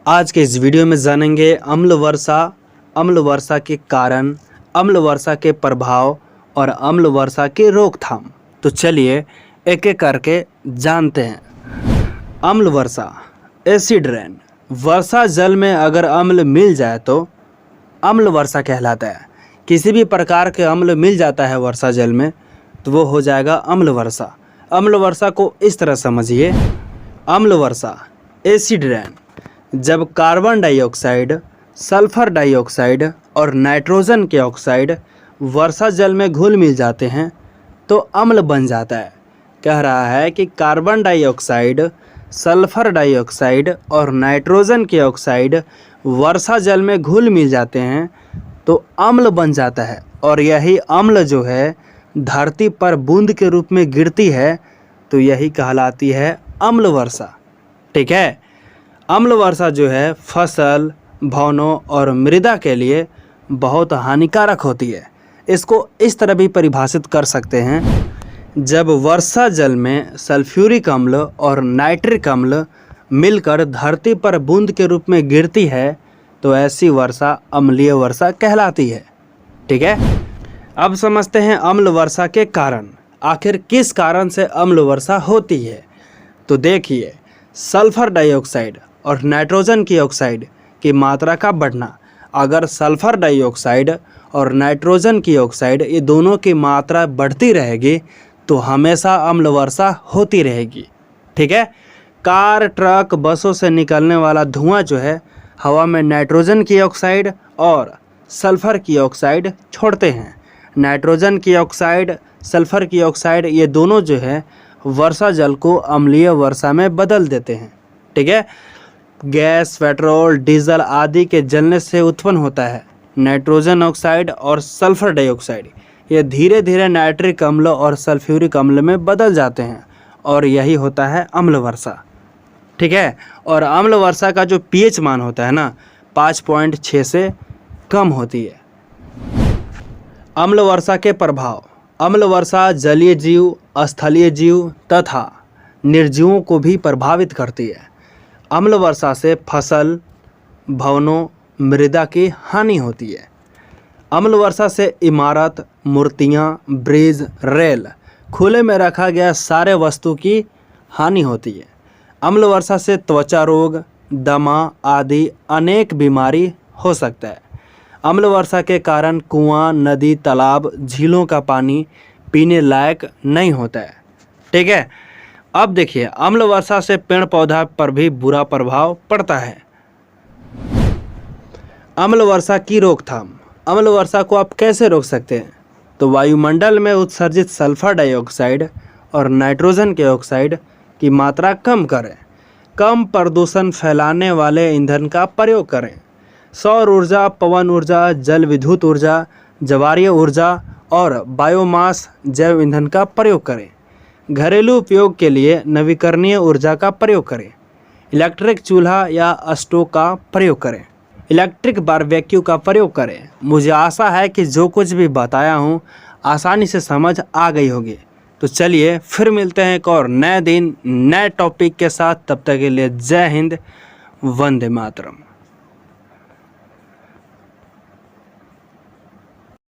आज के इस वीडियो में जानेंगे अम्ल वर्षा के कारण, अम्ल वर्षा के प्रभाव और अम्ल वर्षा की रोकथाम। तो चलिए एक एक करके जानते हैं। अम्ल वर्षा, एसिड रेन। वर्षा जल में अगर अम्ल मिल जाए तो अम्ल वर्षा कहलाता है। किसी भी प्रकार के अम्ल मिल जाता है वर्षा जल में तो वो हो जाएगा अम्ल वर्षा। अम्ल वर्षा को इस तरह समझिए। अम्ल वर्षा, एसिड रेन, जब कार्बन डाइऑक्साइड, सल्फर डाइऑक्साइड और नाइट्रोजन के ऑक्साइड वर्षा जल में घुल मिल जाते हैं तो अम्ल बन जाता है। कह रहा है कि कार्बन डाइऑक्साइड, सल्फर डाइऑक्साइड और नाइट्रोजन के ऑक्साइड वर्षा जल में घुल मिल जाते हैं तो अम्ल बन जाता है। और यही अम्ल जो है धरती पर बूंद के रूप में गिरती है तो यही कहलाती है अम्ल वर्षा। ठीक है। अम्ल वर्षा जो है फसल, भवनों और मृदा के लिए बहुत हानिकारक होती है। इसको इस तरह भी परिभाषित कर सकते हैं, जब वर्षा जल में सल्फ्यूरिक अम्ल और नाइट्रिक अम्ल मिलकर धरती पर बूंद के रूप में गिरती है तो ऐसी वर्षा अम्लीय वर्षा कहलाती है। ठीक है। अब समझते हैं अम्ल वर्षा के कारण। आखिर किस कारण से अम्ल वर्षा होती है? तो देखिए, सल्फर डाइऑक्साइड और नाइट्रोजन की ऑक्साइड की मात्रा का बढ़ना। अगर सल्फर डाइऑक्साइड और नाइट्रोजन की ऑक्साइड ये दोनों की मात्रा बढ़ती रहेगी तो हमेशा अम्ल वर्षा होती रहेगी। ठीक है। कार, ट्रक, बसों से निकलने वाला धुआं जो है हवा में नाइट्रोजन की ऑक्साइड और सल्फर की ऑक्साइड छोड़ते हैं। नाइट्रोजन की ऑक्साइड, सल्फर की ऑक्साइड ये दोनों जो है वर्षा जल को अम्लीय वर्षा में बदल देते हैं। ठीक है। गैस, पेट्रोल, डीजल आदि के जलने से उत्पन्न होता है नाइट्रोजन ऑक्साइड और सल्फर डाइऑक्साइड। ये धीरे धीरे नाइट्रिक अम्ल और सल्फ्यूरिक अम्ल में बदल जाते हैं और यही होता है अम्ल वर्षा। ठीक है। और अम्ल वर्षा का जो पीएच मान होता है ना 5.6 से कम होती है। अम्ल वर्षा के प्रभाव। अम्ल वर्षा जलीय जीव, स्थलीय जीव तथा निर्जीवों को भी प्रभावित करती है। अम्ल वर्षा से फसल, भवनों, मृदा की हानि होती है। अम्ल वर्षा से इमारत, मूर्तियाँ, ब्रिज, रेल, खुले में रखा गया सारे वस्तु की हानि होती है। अम्ल वर्षा से त्वचा रोग, दमा आदि अनेक बीमारी हो सकता है। अम्ल वर्षा के कारण कुआं, नदी, तालाब, झीलों का पानी पीने लायक नहीं होता है। ठीक है। अब देखिए, अम्ल वर्षा से पेड़ पौधा पर भी बुरा प्रभाव पड़ता है। अम्ल वर्षा की रोकथाम। अम्ल वर्षा को आप कैसे रोक सकते हैं? तो वायुमंडल में उत्सर्जित सल्फर डाइऑक्साइड और नाइट्रोजन के ऑक्साइड की मात्रा कम करें। कम प्रदूषण फैलाने वाले ईंधन का प्रयोग करें। सौर ऊर्जा, पवन ऊर्जा, जल विद्युत ऊर्जा, ज्वारीय ऊर्जा और बायोमास जैव ईंधन का प्रयोग करें। घरेलू उपयोग के लिए नवीकरणीय ऊर्जा का प्रयोग करें। इलेक्ट्रिक चूल्हा या स्टोव का प्रयोग करें। इलेक्ट्रिक बारबेक्यू का प्रयोग करें। मुझे आशा है कि जो कुछ भी बताया हूँ आसानी से समझ आ गई होगी। तो चलिए फिर मिलते हैं एक और नए दिन नए टॉपिक के साथ। तब तक के लिए जय हिंद, वंदे मातरम।